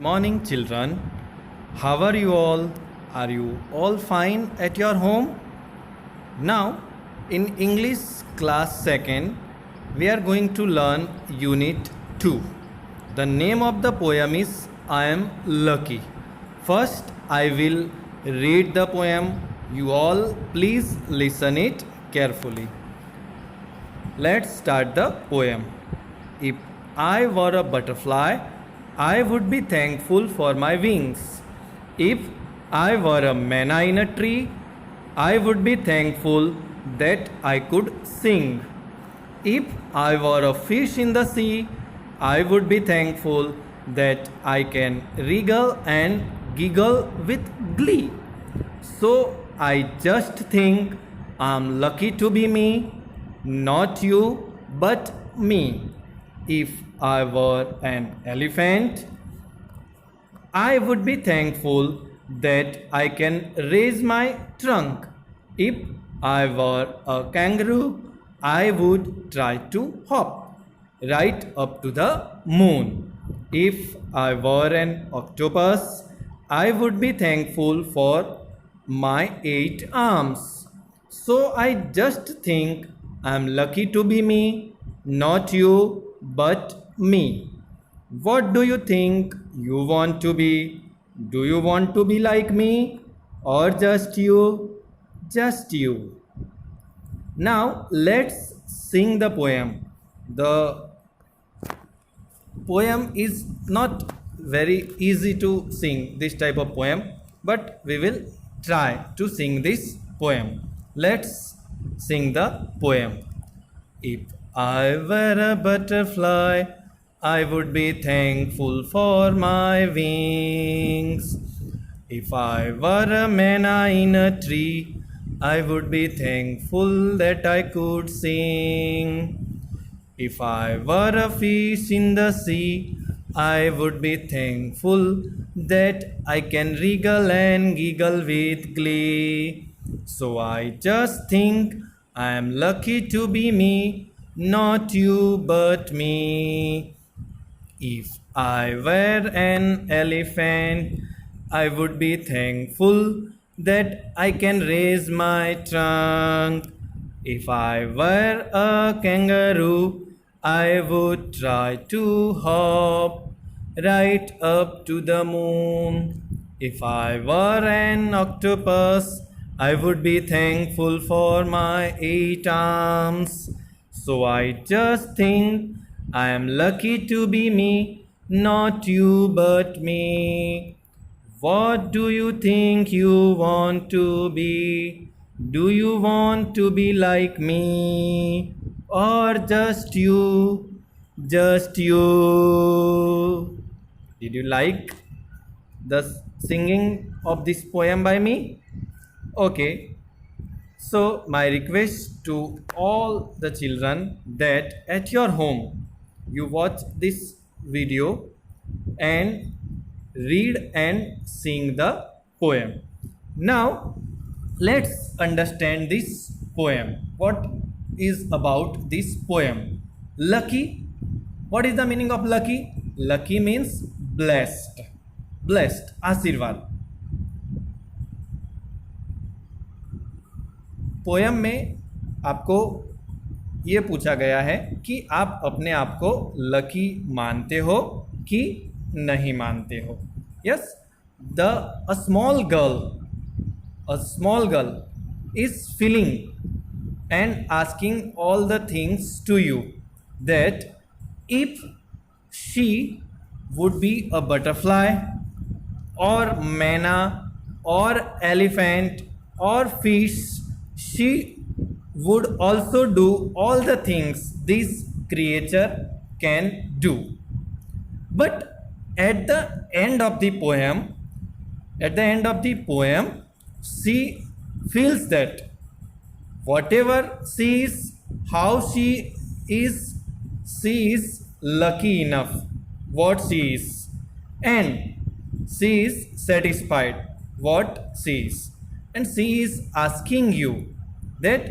Morning, children. How are you all? Are you all fine at your home? Now, in English class 2nd, we are going to learn Unit 2. The name of the poem is I Am Lucky. First, I will read the poem. You all please listen it carefully. Let's start the poem. If I were a butterfly, I would be thankful for my wings. If I were a manna in a tree, I would be thankful that I could sing. If I were a fish in the sea, I would be thankful that I can wriggle and giggle with glee. So I just think I'm lucky to be me, not you, but me. If I were an elephant, I would be thankful that I can raise my trunk. If I were a kangaroo, I would try to hop right up to the moon. If I were an octopus, I would be thankful for my 8 arms. So I just think I'm lucky to be me, not you, but me. What do you think you want to be? Do you want to be like me or just you? Just you. Now let's sing the poem. The poem is not very easy to sing this type of poem, but we will try to sing this poem. Let's sing the poem. If I were a butterfly, I would be thankful for my wings. If I were a manna in a tree, I would be thankful that I could sing. If I were a fish in the sea, I would be thankful that I can wriggle and giggle with glee. So I just think I am lucky to be me, not you but me. If I were an elephant, I would be thankful that I can raise my trunk. If I were a kangaroo, I would try to hop right up to the moon. If I were an octopus, I would be thankful for my 8 arms. So I just think I am lucky to be me, not you but me. What do you think you want to be? Do you want to be like me? Or just you? Just you? Did you like the singing of this poem by me? Okay. So my request to all the children that at your home you watch this video and read and sing the poem. Now let's understand this poem. What is about this poem? Lucky. What is the meaning of lucky? Lucky means blessed. Blessed. आशीर्वाद. Poem में आपको ये पूछा गया है कि आप अपने आप को लकी मानते हो कि नहीं मानते हो. Yes, a small girl is feeling and asking all the things to you that if she would be a butterfly और मैना और एलिफेंट और fish, she would also do all the things this creature can do. But at the end of the poem, she feels that whatever she is, how she is lucky enough what she is, and she is satisfied what she is. And she is asking you that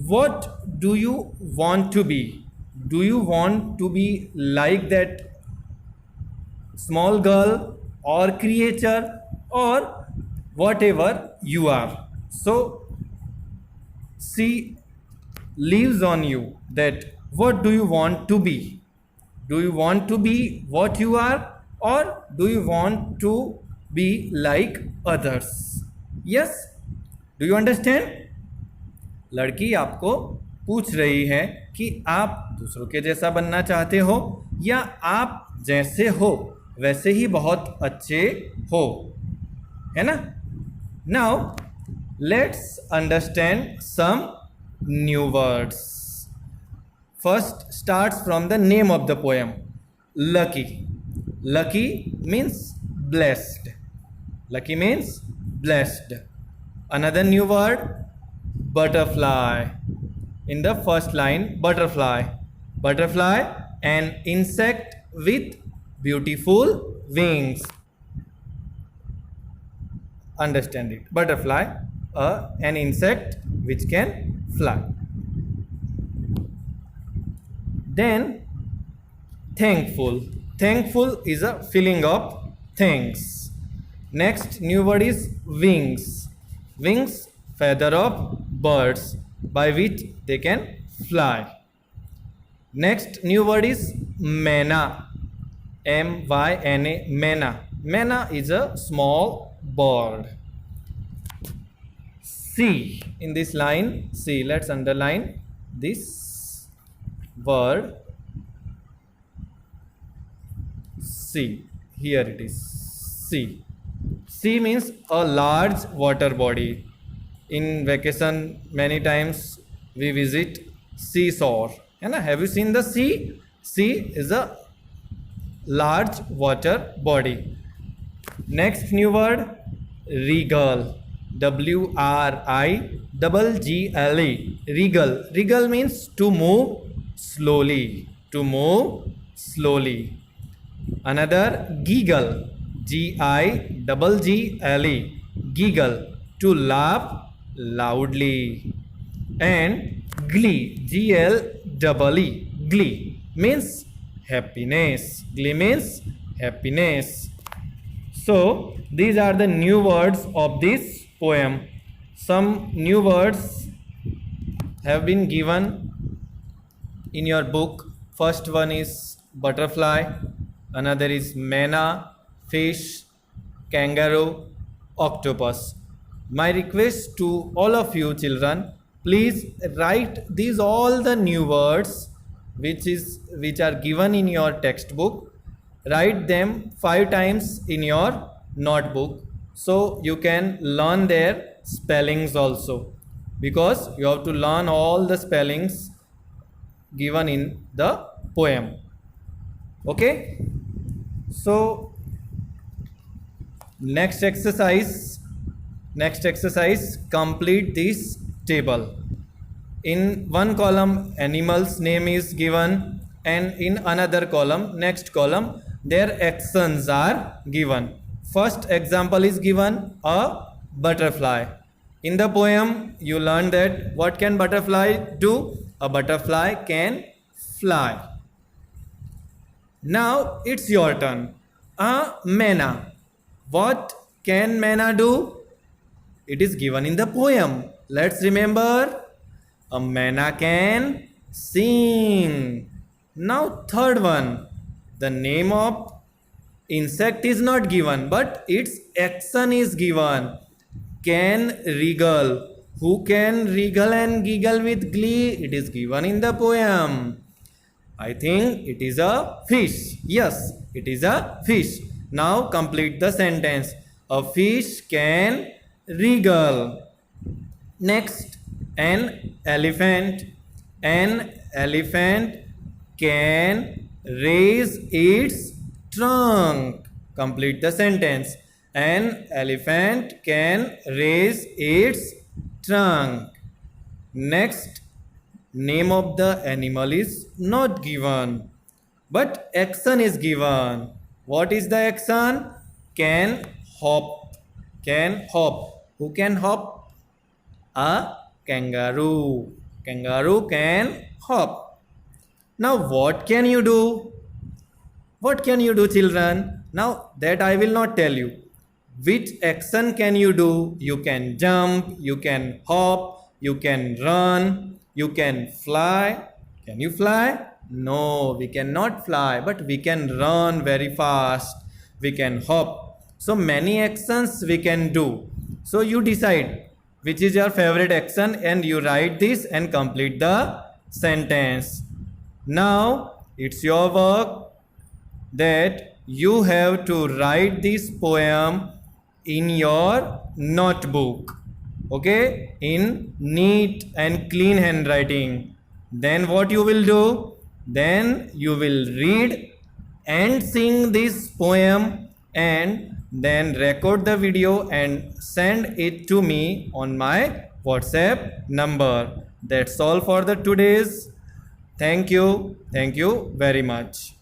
what do you want to be? Do you want to be like that small girl or creature or whatever you are. So she leaves on you that what do you want to be? Do you want to be what you are, or do you want to be like others? Yes? Do you understand? लड़की आपको पूछ रही है कि आप दूसरों के जैसा बनना चाहते हो या आप जैसे हो वैसे ही बहुत अच्छे हो, है ना? Now let's understand some new words. First starts from the name of the poem. Lucky. Lucky means blessed. Lucky means blessed. Another new word, butterfly. In the first line, butterfly. Butterfly, an insect with beautiful wings. Understand it. Butterfly, an insect which can fly. Then thankful. Thankful is a feeling of thanks. Next new word is wings. Wings, feather of birds by which they can fly. Next new word is manna. M-Y-N-A, manna. Manna is a small bird. See, in this line, see, let's underline this word sea. Here it is, sea. Sea means a large water body. In vacation many times we visit seashore, have you seen the sea? Sea is a large water body. Next new word, regal. W-R-I-G-G-L-E. Regal. Regal means to move slowly. To move slowly. Another, giggle. G-I-G-G-L-E. Giggle. To laugh loudly. And glee. G-L-E-E. Glee means happiness. Glee means happiness. So these are the new words of this poem. Some new words have been given in your book. First one is butterfly, another is manna, fish, kangaroo, octopus. My request to all of you children, please write these all the new words which are given in your textbook. Write them 5 times in your notebook so you can learn their spellings also, because you have to learn all the spellings given in the poem. Okay, so next exercise, complete this table. In one column animal's name is given, and in another column, next column, their actions are given. First example is given, a butterfly. In the poem you learn that what can butterfly do? A butterfly can fly. Now it's your turn. A manna. What can manna do? It is given in the poem. Let's remember. A manna can sing. Now third one. The name of insect is not given, but its action is given. Can wriggle. Who can wriggle and giggle with glee? It is given in the poem. I think it is a fish. Yes, it is a fish. Now complete the sentence. A fish can wriggle. Next, an elephant. An elephant can raise its trunk. Complete the sentence. An elephant can raise its trunk. Next, name of the animal is not given, but action is given. What is the action? Can hop. Can hop. Who can hop? A kangaroo. Kangaroo can hop. Now what can you do? What can you do, children? Now that I will not tell you. Which action can you do? You can jump, you can hop, you can run, you can fly. Can you fly? No, we cannot fly, but we can run very fast. We can hop. So many actions we can do. So you decide which is your favorite action and you write this and complete the sentence. Now it's your work that you have to write this poem in your notebook, okay, in neat and clean handwriting. Then what you will do? Then you will read and sing this poem and then record the video and send it to me on my WhatsApp number. That's all for the today's. Thank you very much.